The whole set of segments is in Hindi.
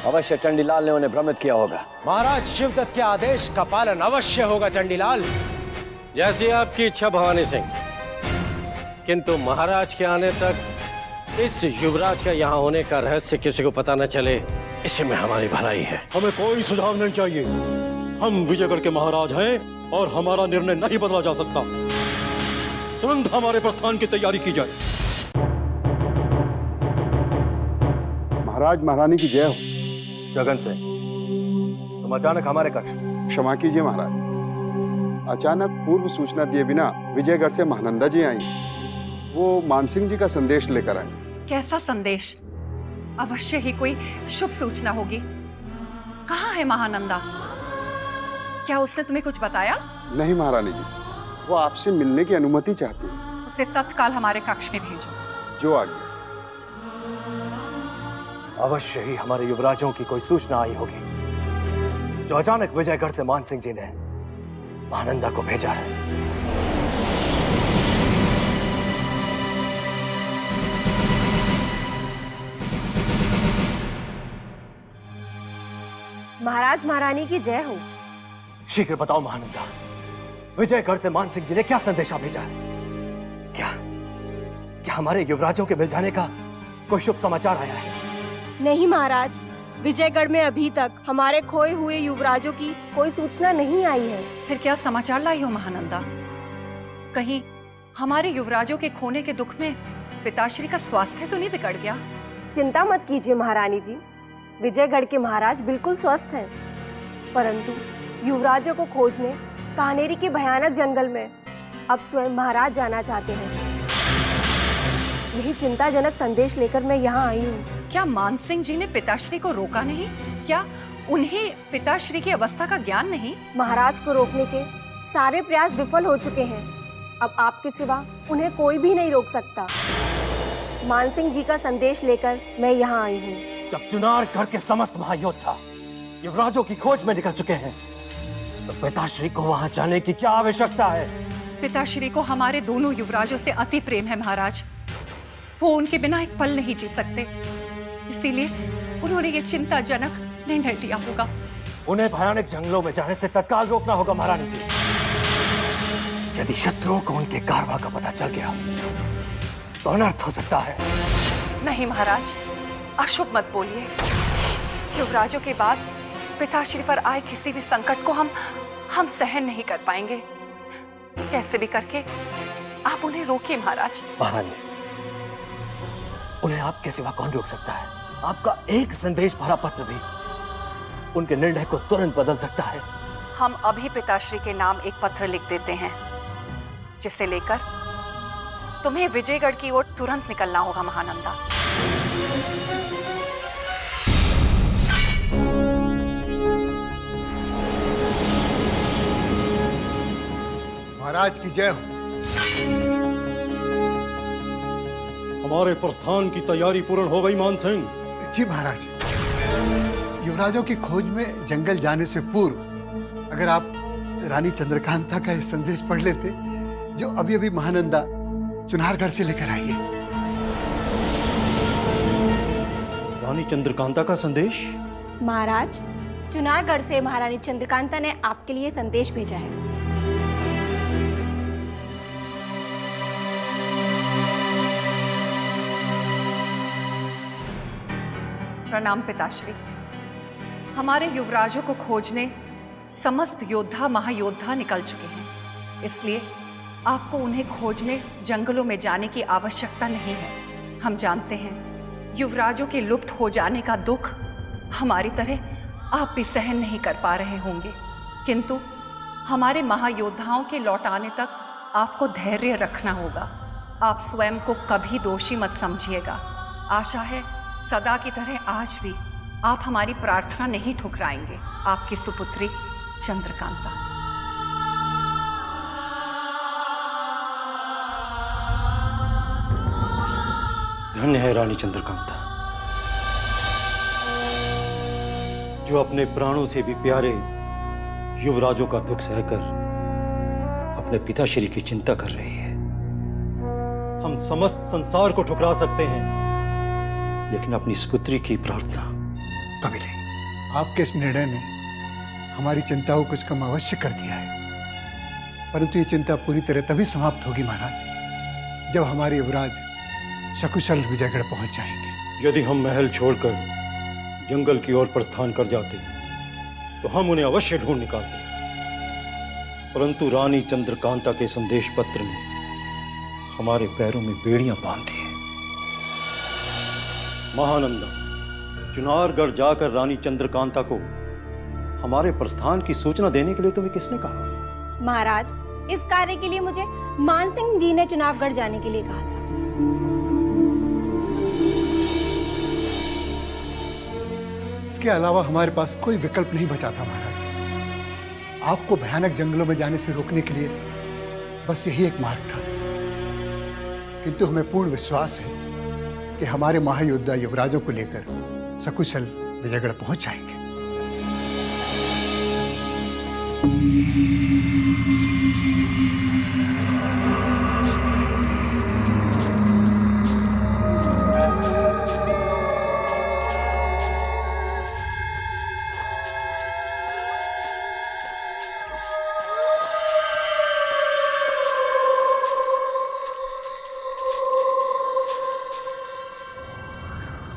अवश्य चंडीलाल ने उन्हें भ्रमित किया होगा। महाराज, शिवदत्त के आदेश का पालन अवश्य होगा चंडीलाल। जैसी आपकी इच्छा भवानी सिंह, किंतु महाराज के आने तक इस युवराज का यहाँ होने का रहस्य किसी को पता न चले, इसमें हमारी भलाई है। हमें कोई सुझाव नहीं चाहिए। हम विजयगढ़ के महाराज हैं और हमारा निर्णय नहीं बदला जा सकता। तुरंत हमारे प्रस्थान की तैयारी की जाए। महाराज महारानी की जय हो। जगन सिंह, तुम अचानक हमारे कक्ष में। क्षमा कीजिए महाराज, अचानक पूर्व सूचना दिए बिना विजयगढ़ से महानंदा जी आई। वो मानसिंह जी का संदेश लेकर आई। कैसा संदेश? अवश्य ही कोई शुभ सूचना होगी। कहाँ है महानंदा? क्या उसने तुम्हें कुछ बताया? नहीं महारानी जी, वो आपसे मिलने की अनुमति चाहती है। उसे तत्काल हमारे कक्ष में भेजो। जो आज्ञा। अवश्य ही हमारे युवराजों की कोई सूचना आई होगी, जो अचानक विजयगढ़ से मानसिंह जी ने महानंदा को भेजा है। महाराज महारानी की जय हो। शीघ्र बताओ महानंदा, विजयगढ़ से मानसिंह जी ने क्या संदेशा भेजा है? क्या हमारे युवराजों के मिल जाने का कोई शुभ समाचार आया है? नहीं महाराज, विजयगढ़ में अभी तक हमारे खोए हुए युवराजों की कोई सूचना नहीं आई है। फिर क्या समाचार लाई हो महानंदा? कहीं हमारे युवराजों के खोने के दुख में पिताश्री का स्वास्थ्य तो नहीं बिगड़ गया? चिंता मत कीजिए महारानी जी, विजयगढ़ के महाराज बिल्कुल स्वस्थ हैं। परंतु युवराजों को खोजने कान्हेरी के भयानक जंगल में अब स्वयं महाराज जाना चाहते हैं। यही चिंताजनक संदेश लेकर मैं यहाँ आई हूँ। क्या मानसिंह जी ने पिताश्री को रोका नहीं? क्या उन्हें पिताश्री की अवस्था का ज्ञान नहीं? महाराज को रोकने के सारे प्रयास विफल हो चुके हैं। अब आपके सिवा उन्हें कोई भी नहीं रोक सकता। मानसिंह जी का संदेश लेकर मैं यहाँ आई हूँ। जब चुनारगढ़ के समस्त महायोद्धा युवराजों की खोज में निकल चुके हैं, तो पिताश्री को वहां जाने की क्या आवश्यकता है? पिताश्री को हमारे दोनों युवराजों से अति प्रेम है महाराज। वो उनके बिना एक पल नहीं जी सकते, इसीलिए उन्होंने ये चिंताजनक निर्णय लिया होगा। उन्हें भयानक जंगलों में जाने से तत्काल रोकना होगा महारानी जी। यदि शत्रुओं को उनके कारवां का पता चल गया तो अनर्थ हो सकता है। नहीं महाराज, अशुभ मत बोलिए। युवराजों के बाद पिताश्री पर आए किसी भी संकट को हम सहन नहीं कर पाएंगे। कैसे भी करके आप उन्हें रोकिए महाराज। महारानी, उन्हें आपके सिवा कौन रोक सकता है? आपका एक संदेश भरा पत्र भी उनके निर्णय को तुरंत बदल सकता है। हम अभी पिताश्री के नाम एक पत्र लिख देते हैं, जिसे लेकर तुम्हें विजयगढ़ की ओर तुरंत निकलना होगा महानंदा। महाराज की जय हो। हमारे प्रस्थान की तैयारी पूर्ण हो गई मानसिंह। जी महाराज, युवराजों की खोज में जंगल जाने से पूर्व अगर आप रानी चंद्रकांता का यह संदेश पढ़ लेते, जो अभी अभी महानंदा चुनारगढ़ से लेकर आई है। रानी चंद्रकांता का संदेश? महाराज, चुनारगढ़ से महारानी चंद्रकांता ने आपके लिए संदेश भेजा है। प्रणाम पिताश्री। हमारे युवराजों को खोजने समस्त योद्धा महायोद्धा निकल चुके हैं, इसलिए आपको उन्हें खोजने जंगलों में जाने की आवश्यकता नहीं है। हम जानते हैं युवराजों के लुप्त हो जाने का दुख हमारी तरह आप भी सहन नहीं कर पा रहे होंगे, किंतु हमारे महायोद्धाओं के लौटाने तक आपको धैर्य रखना होगा। आप स्वयं को कभी दोषी मत समझिएगा। आशा है सदा की तरह आज भी आप हमारी प्रार्थना नहीं ठुकराएंगे। आपकी सुपुत्री चंद्रकांता। धन्य है रानी चंद्रकांता, जो अपने प्राणों से भी प्यारे युवराजों का दुख सहकर अपने पिताश्री की चिंता कर रही है। हम समस्त संसार को ठुकरा सकते हैं, लेकिन अपनी इस पुत्री की प्रार्थना कभी नहीं। आपके इस निर्णय ने हमारी चिंता को कुछ कम अवश्य कर दिया है, परंतु ये चिंता पूरी तरह तभी समाप्त होगी महाराज जब हमारे युवराज सकुशल विजयगढ़ पहुंच जाएंगे। यदि हम महल छोड़कर जंगल की ओर प्रस्थान कर जाते तो हम उन्हें अवश्य ढूंढ निकालते, परंतु रानी चंद्रकांता के संदेश पत्र ने हमारे पैरों में बेड़ियां बांध दी हैं। महानंदा, चुनारगढ़ जाकर रानी चंद्रकांता को हमारे प्रस्थान की सूचना देने के लिए तुम्हें किसने कहा? महाराज, इस कार्य के लिए मुझे मानसिंह जी ने चुनावगढ़ जाने के लिए कहा था। इसके अलावा हमारे पास कोई विकल्प नहीं बचा था महाराज। आपको भयानक जंगलों में जाने से रोकने के लिए बस यही एक मार्ग था, किंतु हमें पूर्ण विश्वास है कि हमारे महायोद्धा युवराजों को लेकर सकुशल विजयगढ़ पहुंच जाएंगे।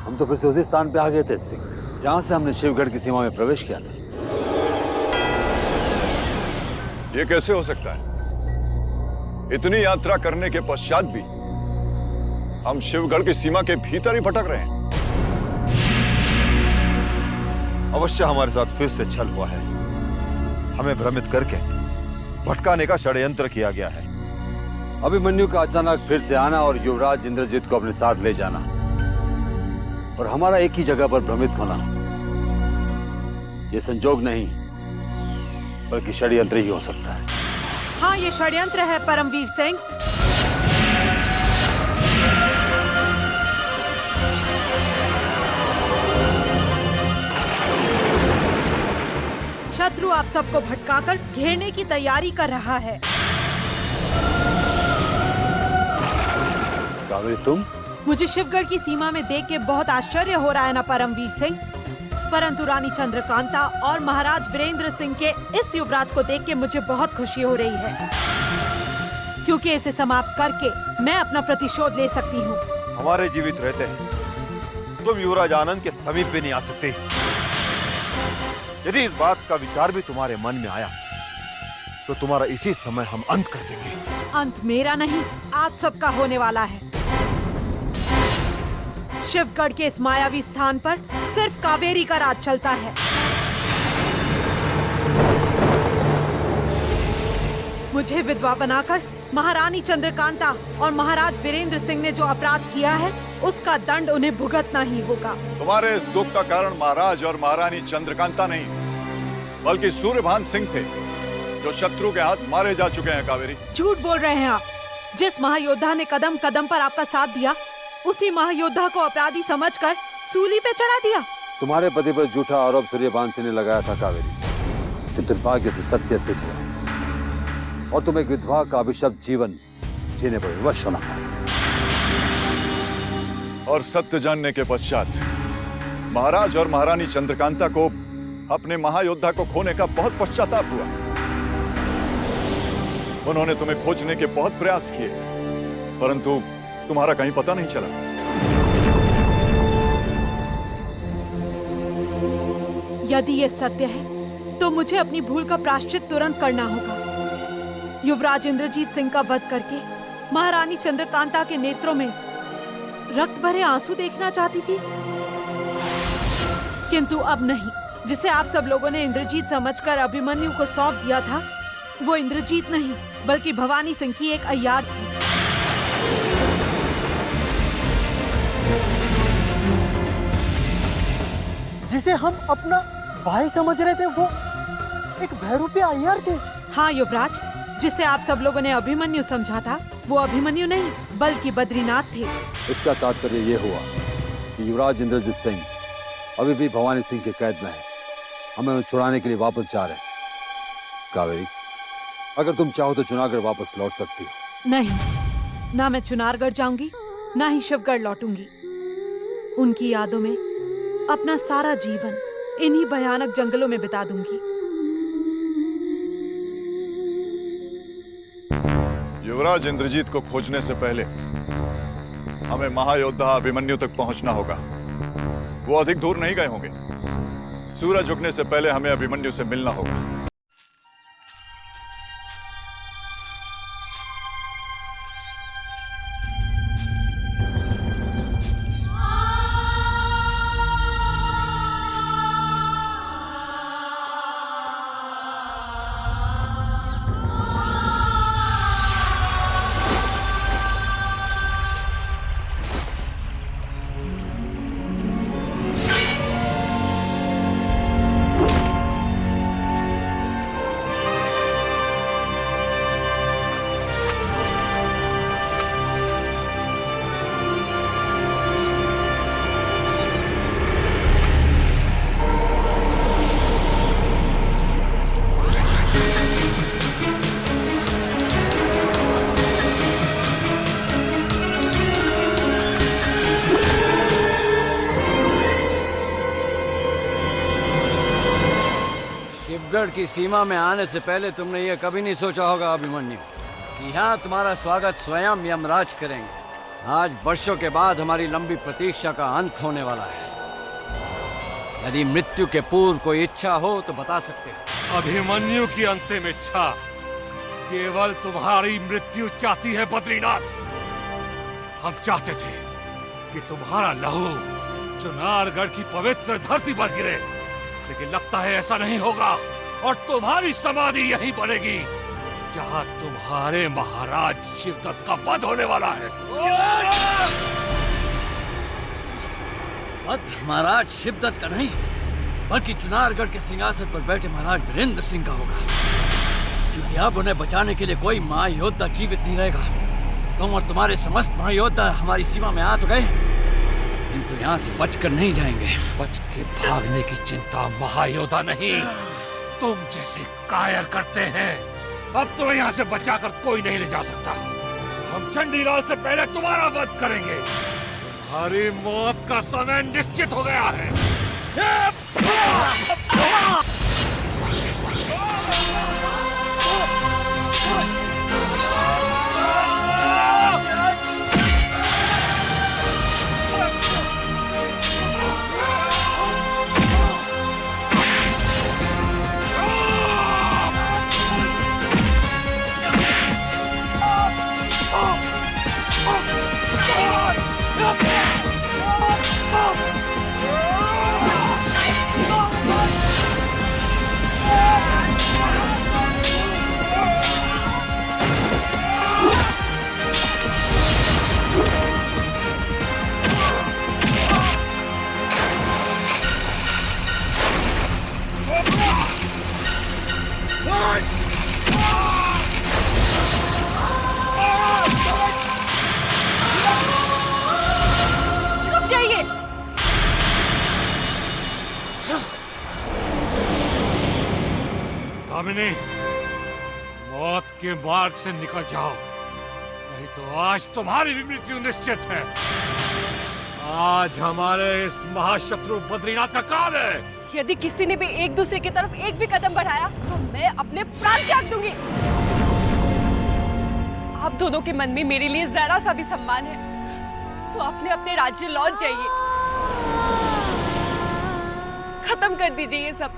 हम तो फिर से उसी स्थान पे आ गए थे सिंह, जहां से हमने शिवगढ़ की सीमा में प्रवेश किया था। ये कैसे हो सकता है? इतनी यात्रा करने के पश्चात भी हम शिवगढ़ की सीमा के भीतर ही भटक रहे हैं। अवश्य हमारे साथ फिर से छल हुआ है। हमें भ्रमित करके भटकाने का षड्यंत्र किया गया है। अभिमन्यु का अचानक फिर से आना और युवराज इंद्रजीत को अपने साथ ले जाना और हमारा एक ही जगह पर भ्रमित होना, यह संजोग नहीं बल्कि षड्यंत्र ही हो सकता है। हाँ, ये षड्यंत्र है परमवीर सिंह। शत्रु आप सबको भटकाकर घेरने की तैयारी कर रहा है। कावेरी, तुम? मुझे शिवगढ़ की सीमा में देख के बहुत आश्चर्य हो रहा है ना परमवीर सिंह, परंतु रानी चंद्रकांता और महाराज वीरेंद्र सिंह के इस युवराज को देख के मुझे बहुत खुशी हो रही है, क्योंकि इसे समाप्त करके मैं अपना प्रतिशोध ले सकती हूँ। हमारे जीवित रहते हैं तुम युवराज आनंद के समीप भी नहीं आ सकते। यदि इस बात का विचार भी तुम्हारे मन में आया तो तुम्हारा इसी समय हम अंत कर देंगे। अंत मेरा नहीं, आप सबका होने वाला है। शिवगढ़ के इस मायावी स्थान पर सिर्फ कावेरी का राज चलता है। मुझे विधवा बनाकर महारानी चंद्रकांता और महाराज वीरेंद्र सिंह ने जो अपराध किया है उसका दंड उन्हें भुगतना ही होगा। तुम्हारे इस दुख का कारण महाराज और महारानी चंद्रकांता नहीं बल्कि सूर्यभान सिंह थे, जो शत्रु के हाथ मारे जा चुके हैं। कावेरी, झूठ बोल रहे हैं आप। जिस महायोद्धा ने कदम कदम पर आपका साथ दिया, उसी महायोद्धा को अपराधी समझकर सूली पे चढ़ा दिया। तुम्हारे पति पर झूठा आरोप सूर्यभान सिंह ने लगाया था कावेरी, जो दुर्भाग्य से सत्य सिद्ध हुआ और तुम एक विधवा का अभिशप्त जीवन जीने पर विवश होना पड़ा। और सत्य जानने के पश्चात महाराज और महारानी चंद्रकांता को अपने महायोद्धा को खोने का बहुत पश्चाताप हुआ। उन्होंने तुम्हें खोजने के बहुत प्रयास किए, परंतु तुम्हारा कहीं पता नहीं चला। यदि ये सत्य है तो मुझे अपनी भूल का प्रायश्चित तुरंत करना होगा। युवराज इंद्रजीत सिंह का वध करके महारानी चंद्रकांता के नेत्रों में रक्त भरे आंसू देखना चाहती थी, किंतु अब नहीं। जिसे आप सब लोगों ने इंद्रजीत समझकर अभिमन्यु को सौंप दिया था, वो इंद्रजीत नहीं बल्कि भवानी सिंह की एक अय्यार थी। जिसे हम अपना भाई समझ रहे थे, वो एक भैरूपी अय्यार थे। हाँ युवराज, जिसे आप सब लोगों ने अभिमन्यु समझा था, वो अभिमन्यु नहीं बल्कि बद्रीनाथ थे। इसका तात्पर्य ये हुआ कि युवराज इंद्रजीत सिंह अभी भी भवानी सिंह के कैद में है। हमें उन्हें छुड़ाने के लिए वापस जा रहे हैं। कावेरी, अगर तुम चाहो तो चुनारगढ़ वापस लौट सकती हो। नहीं, ना मैं चुनारगढ़ जाऊंगी, ना ही शिवगढ़ लौटूंगी। उनकी यादों में अपना सारा जीवन इन्हीं भयानक जंगलों में बिता दूंगी। युवराज इंद्रजीत को खोजने से पहले हमें महायोद्धा अभिमन्यु तक पहुंचना होगा। वो अधिक दूर नहीं गए होंगे। सूरज उगने से पहले हमें अभिमन्यु से मिलना होगा। शिवगढ़ की सीमा में आने से पहले तुमने ये कभी नहीं सोचा होगा अभिमन्यु कि यहाँ तुम्हारा स्वागत स्वयं यमराज करेंगे। आज वर्षों के बाद हमारी लंबी प्रतीक्षा का अंत होने वाला है। यदि मृत्यु के पूर्व कोई इच्छा हो तो बता सकते हो। अभिमन्यु की अंतिम इच्छा केवल तुम्हारी मृत्यु चाहती है बद्रीनाथ। हम चाहते थे कि तुम्हारा लहू चुनारगढ़ की पवित्र धरती पर गिरे, लेकिन लगता है ऐसा नहीं होगा और तुम्हारी समाधि यहीं बनेगी जहां तुम्हारे महाराज शिवदत्त का वध होने वाला है। वध महाराज शिवदत्त का नहीं, बल्कि चुनारगढ़ के सिंहासन पर बैठे महाराज वीरेंद्र सिंह का होगा, क्योंकि अब उन्हें बचाने के लिए कोई महायोद्धा जीवित नहीं रहेगा। तुम और तुम्हारे समस्त महायोद्धा हमारी सीमा में आ तो गए, किंतु यहाँ से बचकर नहीं जाएंगे। बच के भागने की चिंता महायोद्धा नहीं, तुम जैसे कायर करते हैं। अब तुम्हें यहाँ से बचाकर कोई नहीं ले जा सकता। हम चंडीलाल से पहले तुम्हारा वध करेंगे। तुम्हारी मौत का समय निश्चित हो गया है। दामिनी, मौत के मार्ग से निकल जाओ, नहीं तो आज तुम्हारी भी मृत्यु निश्चित है। आज हमारे इस महाशत्रु बद्रीनाथ का काल है। यदि किसी ने भी एक दूसरे की तरफ एक भी कदम बढ़ाया तो मैं अपने प्राण त्याग दूंगी। आप दोनों के मन में मेरे लिए जरा सा भी सम्मान है तो अपने अपने राज्य लौट जाइए। खत्म कर दीजिए ये सब।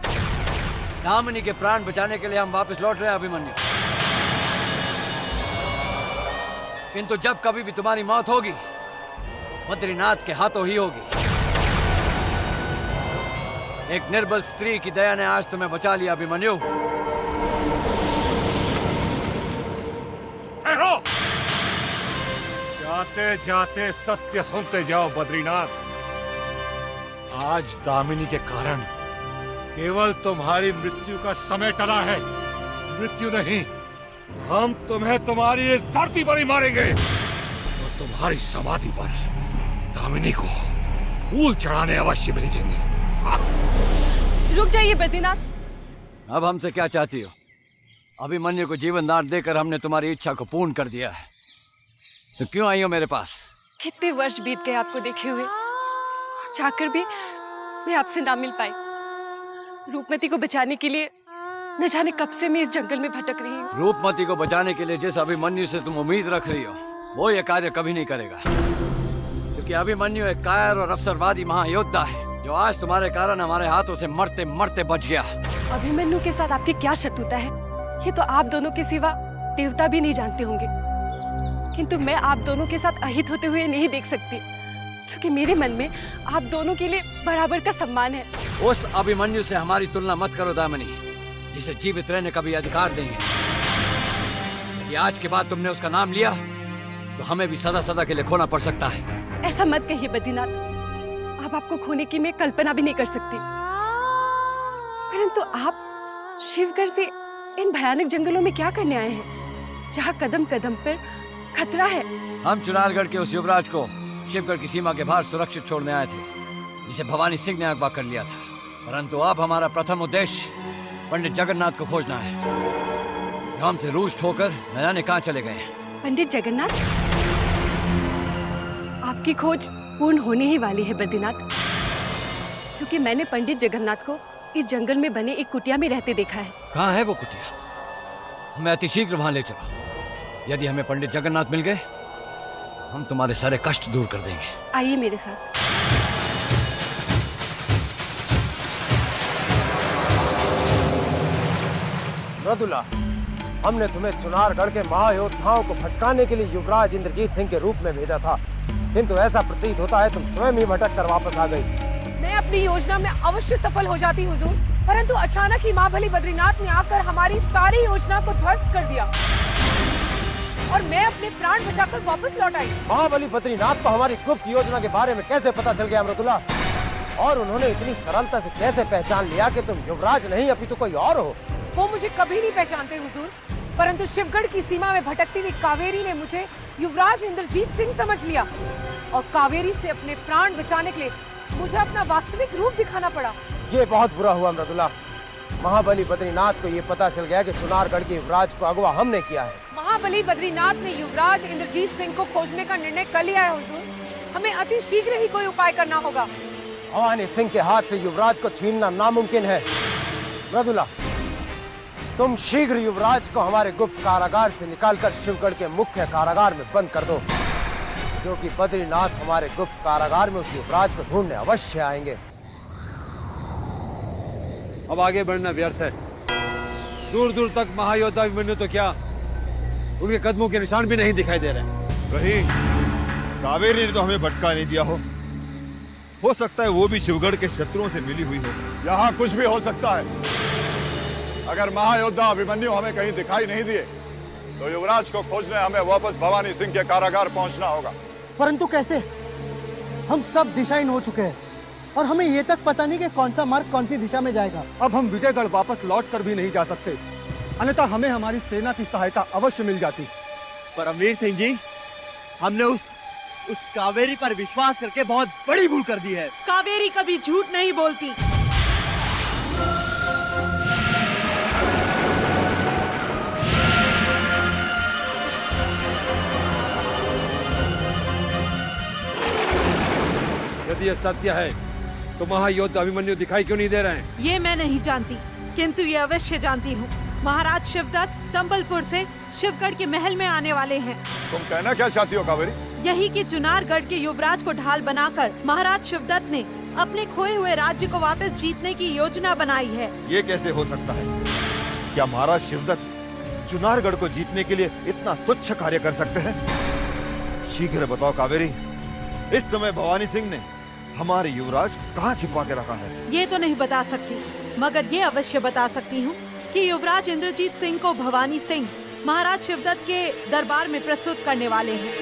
दामिनी के प्राण बचाने के लिए हम वापस लौट रहे हैं अभिमन्यु, किंतु जब कभी भी तुम्हारी मौत होगी बद्रीनाथ के हाथों ही होगी। एक निर्बल स्त्री की दया ने आज तुम्हें बचा लिया अभिमन्यु। ठहरो, जाते जाते सत्य सुनते जाओ बद्रीनाथ। आज दामिनी के कारण केवल तुम्हारी मृत्यु का समय टला है, मृत्यु नहीं। हम तुम्हें तुम्हारी इस धरती पर ही मारेंगे और तुम्हारी समाधि पर दामिनी को फूल चढ़ाने अवश्य भेजेंगे। रुक जाइए बद्रीनाथ। अब हमसे क्या चाहती हो? अभिमन्यु को जीवन दान देकर हमने तुम्हारी इच्छा को पूर्ण कर दिया है, तो क्यों आई हो मेरे पास? कितने वर्ष बीत गए आपको देखे हुए, जाकर भी मैं आपसे ना मिल पाई। रूपमती को बचाने के लिए न जाने कब से मैं इस जंगल में भटक रही हूँ। रूपमती को बचाने के लिए जिस अभिमन्यु से तुम उम्मीद रख रही हो वो ये कार्य कभी नहीं करेगा, क्योंकि अभिमन्यु एक कायर और अवसरवादी महायोद्धा है जो आज तुम्हारे कारण हमारे हाथों से मरते मरते बच गया। अभिमन्यु के साथ आपकी क्या शत्रुता है ये तो आप दोनों के सिवा देवता भी नहीं जानते होंगे, किंतु मैं आप दोनों के साथ अहित होते हुए नहीं देख सकती, क्योंकि मेरे मन में आप दोनों के लिए बराबर का सम्मान है। उस अभिमन्यु से हमारी तुलना मत करो दामिनी, जिसे जीवित रहने का भी अधिकार देंगे। यदि आज के बाद तुमने उसका नाम लिया तो हमें भी सदा सदा के लिए खोना पड़ सकता है। ऐसा मत कहिए बद्रीनाथ, अब आपको खोने की मैं कल्पना भी नहीं कर सकती, परंतु आप शिवगढ़ से इन भयानक जंगलों में क्या करने आए हैं, जहाँ कदम कदम पर खतरा है? हम चुनारगढ़ के उस युवराज को शिवगढ़ की सीमा के बाहर सुरक्षित छोड़ने आए थे, जिसे भवानी सिंह ने अगवा कर लिया था। परंतु अब हमारा प्रथम उद्देश्य पंडित जगन्नाथ को खोजना है, जो हमसे रूष्ट होकर न जाने कहाँ चले गए हैं। पंडित जगन्नाथ, आपकी खोज पूर्ण होने ही वाली है बद्रीनाथ, क्योंकि मैंने पंडित जगन्नाथ को इस जंगल में बने एक कुटिया में रहते देखा है। कहाँ है वो कुटिया? हमें अति शीघ्र वहां ले चलो। यदि हमें पंडित जगन्नाथ मिल गए हम तुम्हारे सारे कष्ट दूर कर देंगे। आइए मेरे साथ। मृदुला, हमने तुम्हें चुनारगढ़ के महायोद्धाओं को भटकाने के लिए युवराज इंद्रजीत सिंह के रूप में भेजा था, किंतु ऐसा प्रतीत होता है तुम स्वयं ही भटक कर वापस आ गई। मैं अपनी योजना में अवश्य सफल हो जाती हुजूर, परंतु अचानक ही महाबली बद्रीनाथ ने आकर हमारी सारी योजना को ध्वस्त कर दिया और मैं अपने प्राण बचाकर वापस लौट आई। महाबली बद्रीनाथ को हमारी गुप्त योजना के बारे में कैसे पता चल गया मृदुला? और उन्होंने इतनी सरलता से कैसे पहचान लिया कि तुम युवराज नहीं अपितु कोई और हो? वो मुझे कभी नहीं पहचानते हुजूर, परंतु शिवगढ़ की सीमा में भटकती हुई कावेरी ने मुझे युवराज इंद्रजीत सिंह समझ लिया और कावेरी से अपने प्राण बचाने के लिए मुझे अपना वास्तविक रूप दिखाना पड़ा। ये बहुत बुरा हुआ मृदुला। महाबली बद्रीनाथ को ये पता चल गया कि चुनारगढ़ के युवराज को अगवा हमने किया है। महाबली बद्रीनाथ ने युवराज इंद्रजीत सिंह को खोजने का निर्णय कर लिया है हुजूर, हमें अति शीघ्र ही कोई उपाय करना होगा। भवानी सिंह के हाथ से युवराज को छीनना नामुमकिन है। मृदुला, तुम शीघ्र युवराज को हमारे गुप्त कारागार से निकालकर शिवगढ़ के मुख्य कारागार में बंद कर दो, क्योंकि बद्रीनाथ हमारे गुप्त कारागार में उस युवराज को ढूंढने अवश्य आएंगे। अब आगे बढ़ना व्यर्थ है। दूर दूर तक महायोद्धा अभिमन्यु तो क्या, उनके कदमों के निशान भी नहीं दिखाई दे रहे। कहीं कावेरी ने तो हमें भटका नहीं दिया हो सकता है वो भी शिवगढ़ के शत्रुओं से मिली हुई हो। यहाँ कुछ भी हो सकता है। अगर महायोद्धा अभिमन्यु हमें कहीं दिखाई नहीं दिए तो युवराज को खोजने हमें वापस भवानी सिंह के कारागार पहुंचना होगा। परंतु कैसे? हम सब दिशाहीन हो चुके हैं और हमें ये तक पता नहीं कि कौन सा मार्ग कौन सी दिशा में जाएगा। अब हम विजयगढ़ वापस लौट कर भी नहीं जा सकते, अन्यथा हमें हमारी सेना की सहायता अवश्य मिल जाती। परमवीर सिंह जी, हमने उस कावेरी पर विश्वास करके बहुत बड़ी भूल कर दी है। कावेरी कभी झूठ नहीं बोलती। यदि ये सत्य है तो महायोद्धा अभिमन्यु दिखाई क्यों नहीं दे रहे हैं? ये मैं नहीं जानती, किंतु ये अवश्य जानती हूँ। महाराज शिवदत्त संबलपुर से शिवगढ़ के महल में आने वाले हैं। तुम कहना क्या चाहती हो कावेरी? यही कि चुनारगढ़ के युवराज को ढाल बनाकर महाराज शिवदत्त ने अपने खोए हुए राज्य को वापस जीतने की योजना बनाई है। ये कैसे हो सकता है? क्या महाराज शिवदत्त चुनारगढ़ को जीतने के लिए इतना तुच्छ कार्य कर सकते हैं? शीघ्र बताओ कावेरी, इस समय भवानी सिंह ने हमारे युवराज कहाँ छिपा के रखा है? ये तो नहीं बता सकती, मगर ये अवश्य बता सकती हूँ कि युवराज इंद्रजीत सिंह को भवानी सिंह महाराज शिवदत्त के दरबार में प्रस्तुत करने वाले हैं।